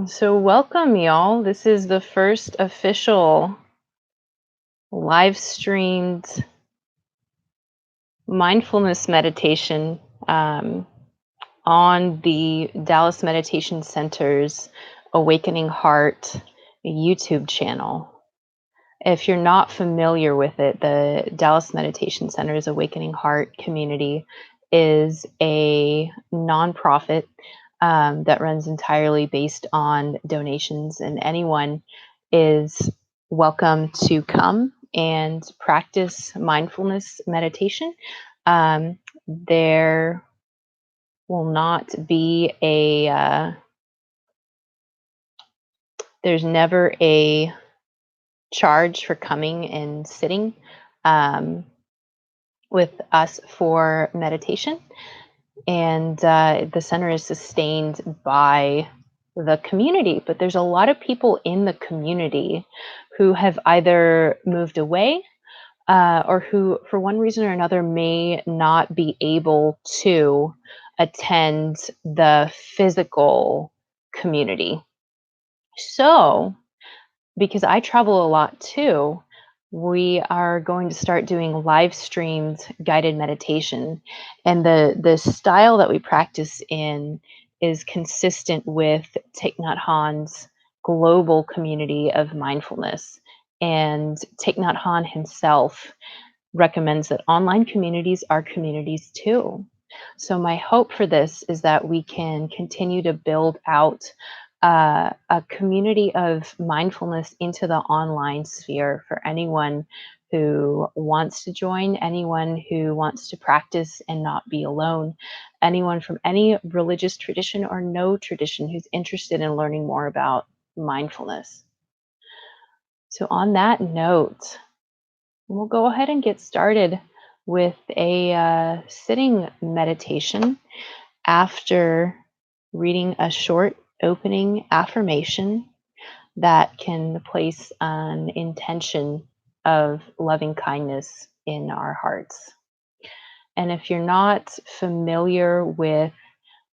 So, welcome, y'all. This is the first official live streamed mindfulness meditation um, on the Dallas Meditation Center's Awakening Heart YouTube channel. If you're not familiar with it, the Dallas Meditation Center's Awakening Heart community is a nonprofit that runs entirely based on donations, and anyone is welcome to come and practice mindfulness meditation. There will not be there's never a charge for coming and sitting um, with us for meditation. And the center is sustained by the community, but there's a lot of people in the community who have either moved away or who, for one reason or another, may not be able to attend the physical community. So, because I travel a lot too, we are going to start doing live streamed guided meditation. And the style that we practice in is consistent with Thich Nhat Hanh's global community of mindfulness. And Thich Nhat Hanh himself recommends that online communities are communities too. So, my hope for this is that we can continue to build out a community of mindfulness into the online sphere for anyone who wants to join, anyone who wants to practice and not be alone, anyone from any religious tradition or no tradition who's interested in learning more about mindfulness. So, on that note, we'll go ahead and get started with a sitting meditation after reading a short opening affirmation that can place an intention of loving kindness in our hearts. And if you're not familiar with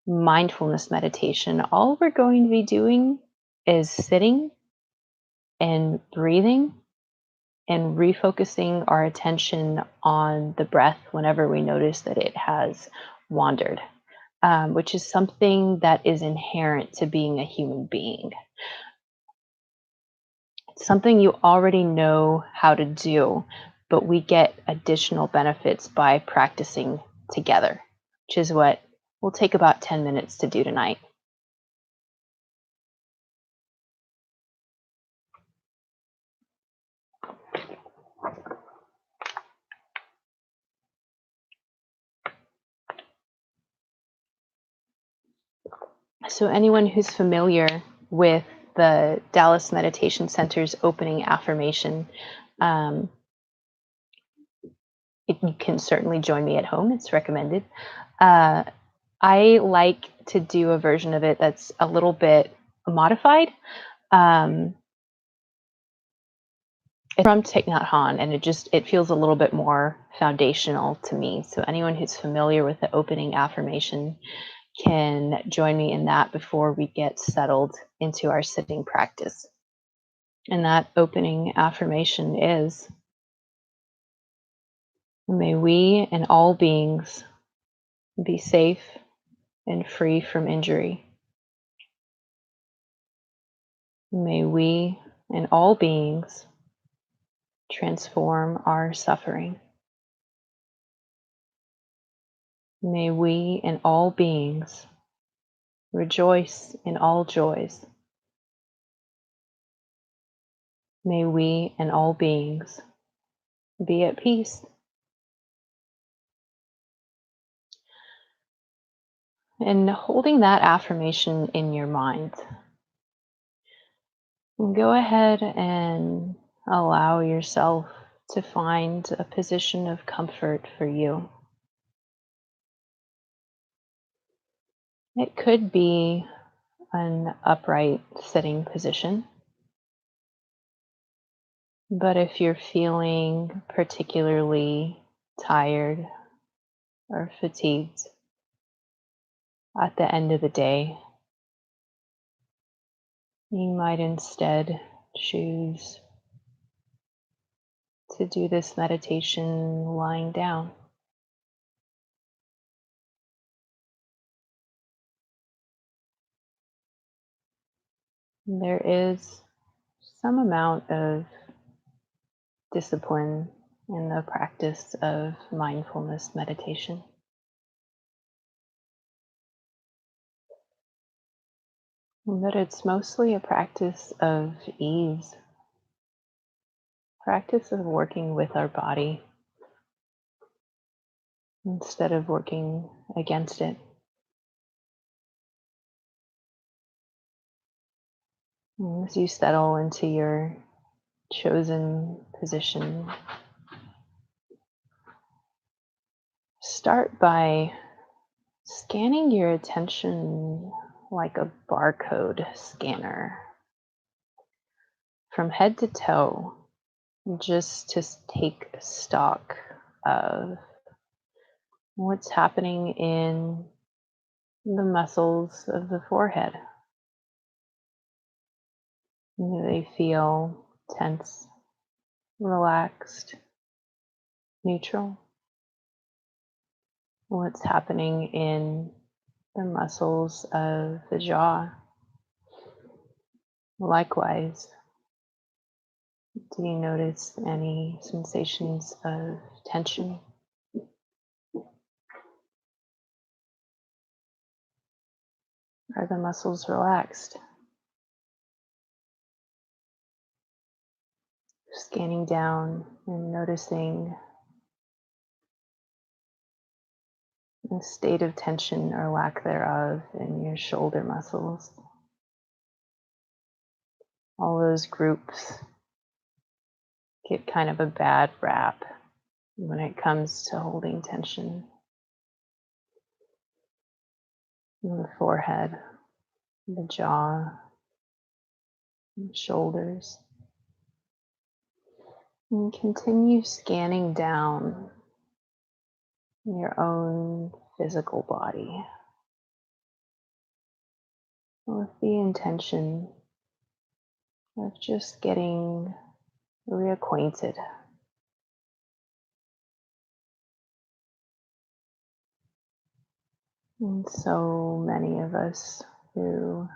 mindfulness meditation, all we're going to be doing is sitting and breathing and refocusing our attention on the breath whenever we notice that it has wandered, which is something that is inherent to being a human being. It's something you already know how to do, but we get additional benefits by practicing together, which is what will take about 10 minutes to do tonight. So, anyone who's familiar with the Dallas Meditation Center's opening affirmation, um, you can certainly join me at home. It's recommended. Uh, I like to do a version of it that's a little bit modified. Um, it's from Thich Nhat Hanh, and it feels a little bit more foundational to me. So anyone who's familiar with the opening affirmation can join me in that before we get settled into our sitting practice. And that opening affirmation is: may we and all beings be safe and free from injury. May we and all beings transform our suffering. May we and all beings rejoice in all joys. May we and all beings be at peace. And holding that affirmation in your mind, go ahead and allow yourself to find a position of comfort for you. It could be an upright sitting position, but if you're feeling particularly tired or fatigued at the end of the day, You might instead choose to do this meditation lying down. There is some amount of discipline in the practice of mindfulness meditation, but it's mostly a practice of ease, practice of working with our body instead of working against it. And as you settle into your chosen position, start by scanning your attention like a barcode scanner from head to toe, just to take stock of what's happening in the muscles of the forehead. Do they feel tense, relaxed, neutral? What's happening in the muscles of the jaw? Likewise, do you notice any sensations of tension? Are the muscles relaxed? Scanning down and noticing the state of tension or lack thereof in your shoulder muscles. All those groups get kind of a bad rap when it comes to holding tension in the forehead, the jaw, the shoulders. And continue scanning down your own physical body with the intention of just getting reacquainted. And so many of us who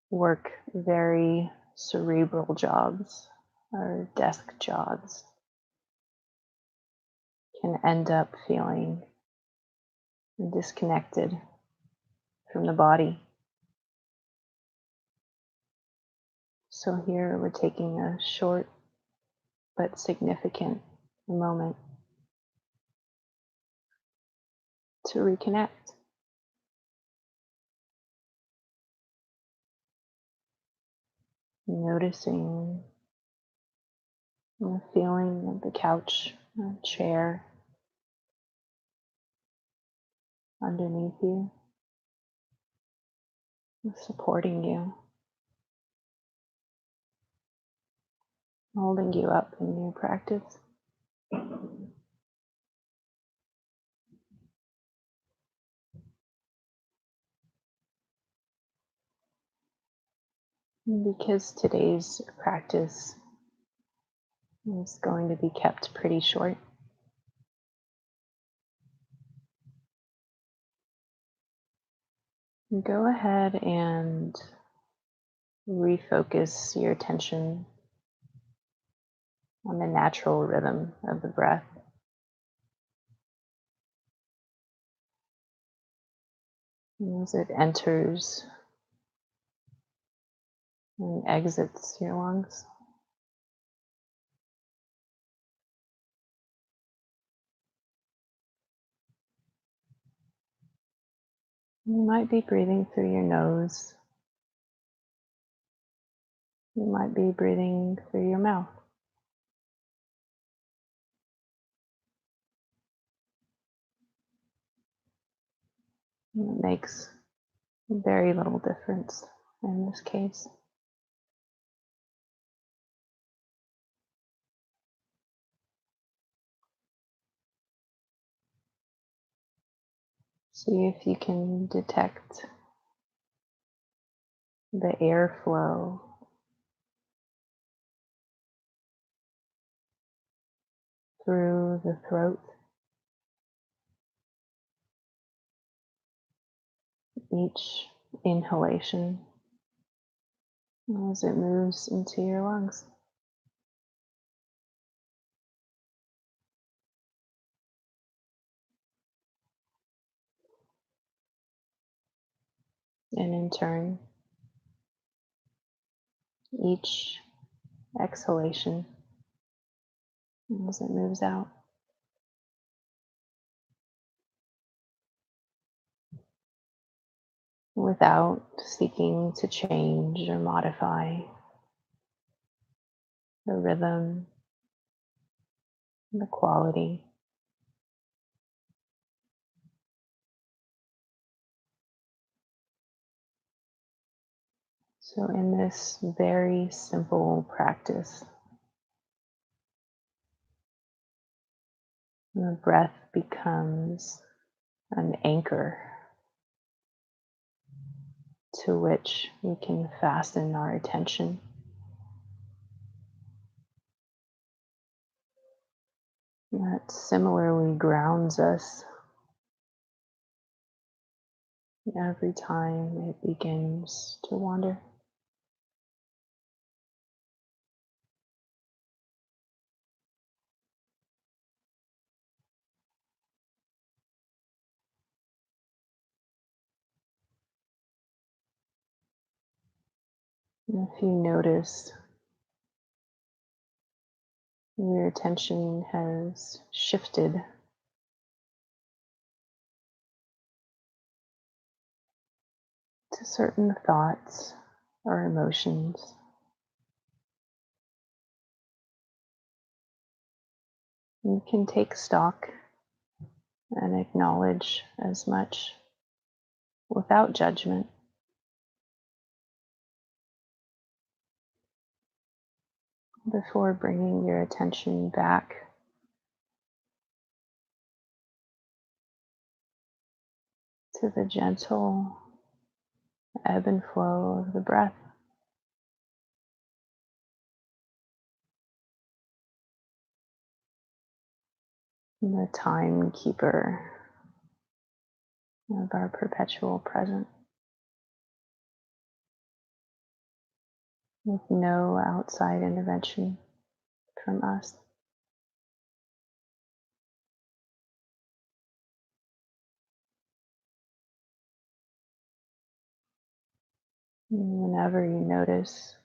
work very cerebral jobs or desk jobs can end up feeling disconnected from the body. So here we're taking a short but significant moment to reconnect. Noticing the feeling of the couch or chair underneath you, supporting you, holding you up in your practice. And because today's practice is going to be kept pretty short, go ahead and refocus your attention on the natural rhythm of the breath. And as it enters and exits your lungs. You might be breathing through your nose. You might be breathing through your mouth. And it makes very little difference in this case. See if you can detect the airflow through the throat, each inhalation as it moves into your lungs. And in turn, each exhalation as it moves out. Without seeking to change or modify the rhythm, the quality. So in this very simple practice, the breath becomes an anchor to which we can fasten our attention. That similarly grounds us every time it begins to wander. And if you notice your attention has shifted to certain thoughts or emotions, you can take stock and acknowledge as much without judgment. Before bringing your attention back to the gentle ebb and flow of the breath. The timekeeper of our perpetual present, with no outside intervention from us. And whenever you notice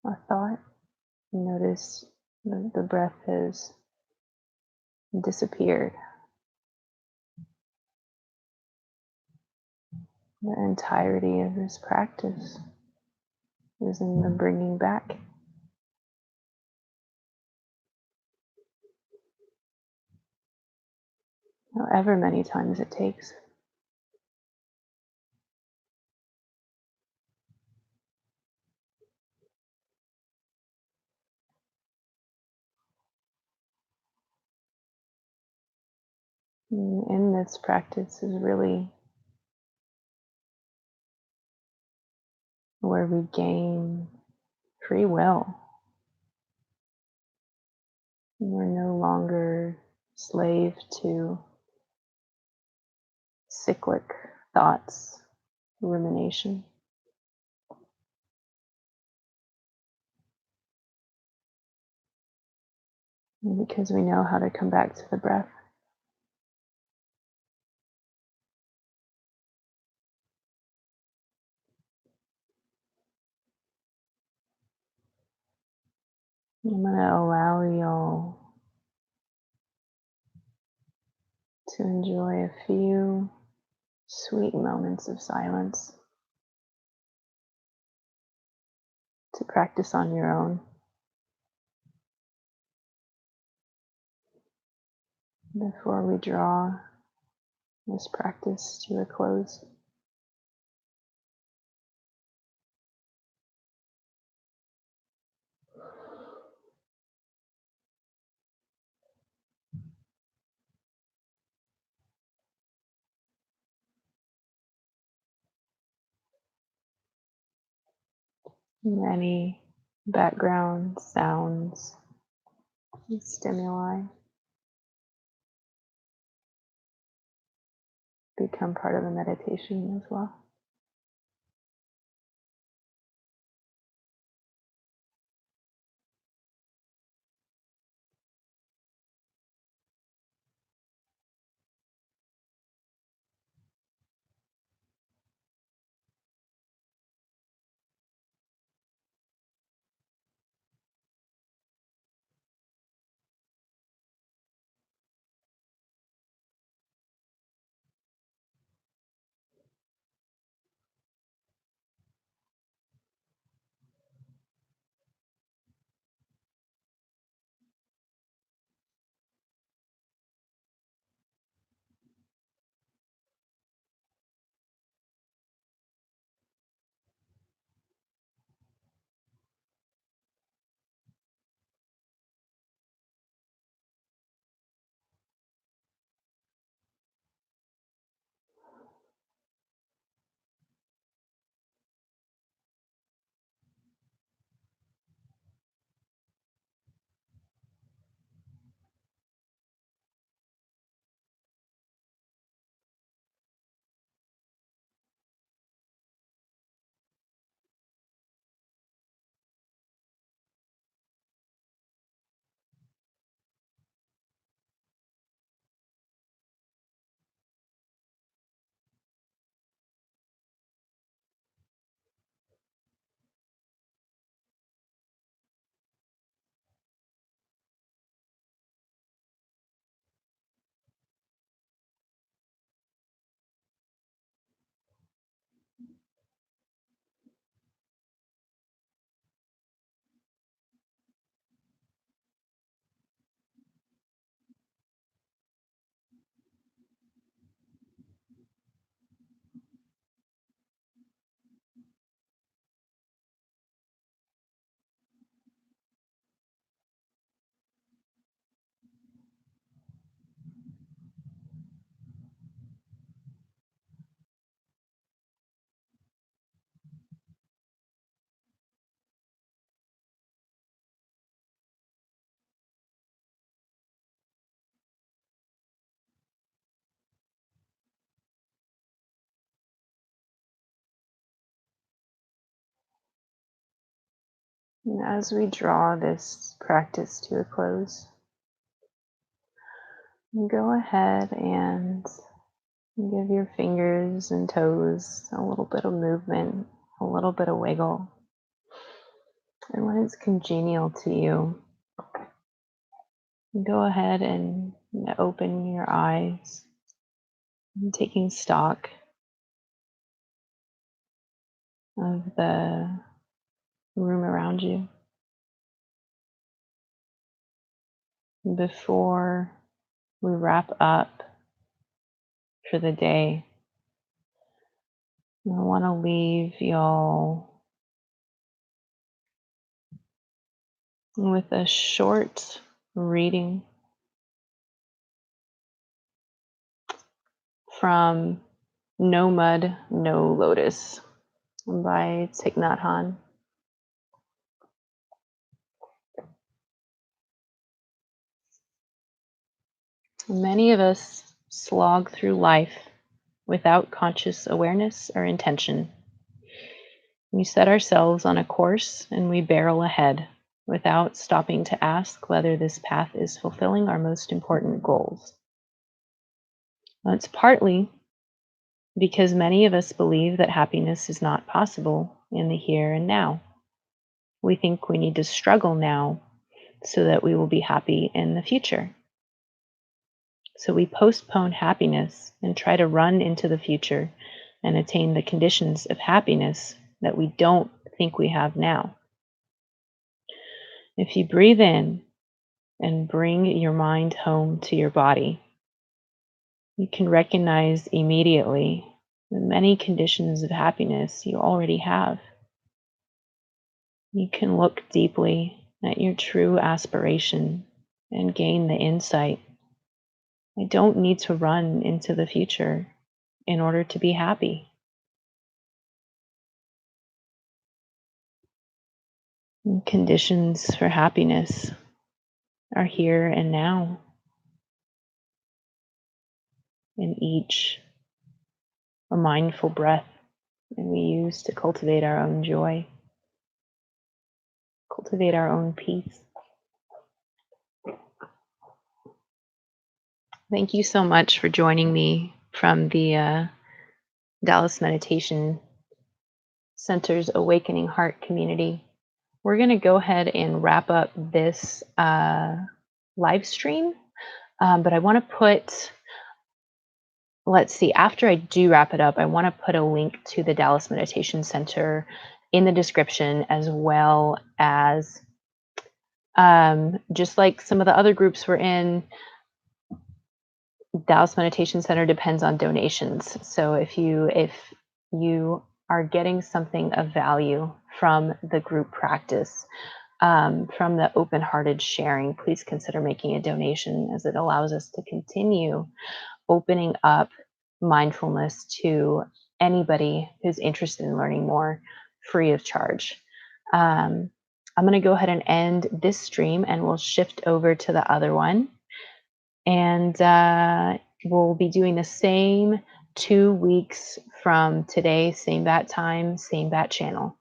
a thought, you notice that the breath has disappeared. The entirety of this practice is in the bringing back. However many times it takes. In this practice is really where we gain free will. We're no longer slave to cyclic thoughts, rumination. And because we know how to come back to the breath. I'm going to allow you to enjoy a few sweet moments of silence to practice on your own before we draw this practice to a close. Any background sounds and stimuli become part of the meditation as well. And as we draw this practice to a close, go ahead and give your fingers and toes a little bit of movement, a little bit of wiggle. And when it's congenial to you, go ahead and open your eyes, and taking stock of the room around you. Before we wrap up for the day, I want to leave y'all with a short reading from No Mud, No Lotus by Thich Nhat Hanh. Many of us slog through life without conscious awareness or intention. We set ourselves on a course and we barrel ahead without stopping to ask whether this path is fulfilling our most important goals. Well, it's partly because many of us believe that happiness is not possible in the here and now. We think we need to struggle now so that we will be happy in the future. So we postpone happiness and try to run into the future and attain the conditions of happiness that we don't think we have now. If you breathe in and bring your mind home to your body, you can recognize immediately the many conditions of happiness you already have. You can look deeply at your true aspiration and gain the insight. I don't need to run into the future in order to be happy. And conditions for happiness are here and now, in each a mindful breath, and we use to cultivate our own joy, cultivate our own peace. Thank you so much for joining me from the Dallas Meditation Center's Awakening Heart community. We're going to go ahead and wrap up this live stream, but I want to put, let's see, after I do wrap it up, I want to put a link to the Dallas Meditation Center in the description, as well as just like some of the other groups we're in. Dallas Meditation Center depends on donations. So if you are getting something of value from the group practice, from the open-hearted sharing, please consider making a donation, as it allows us to continue opening up mindfulness to anybody who's interested in learning more, free of charge. I'm going to go ahead and end this stream, and we'll shift over to the other one. And we'll be doing the same 2 weeks from today, same bat time, same bat channel.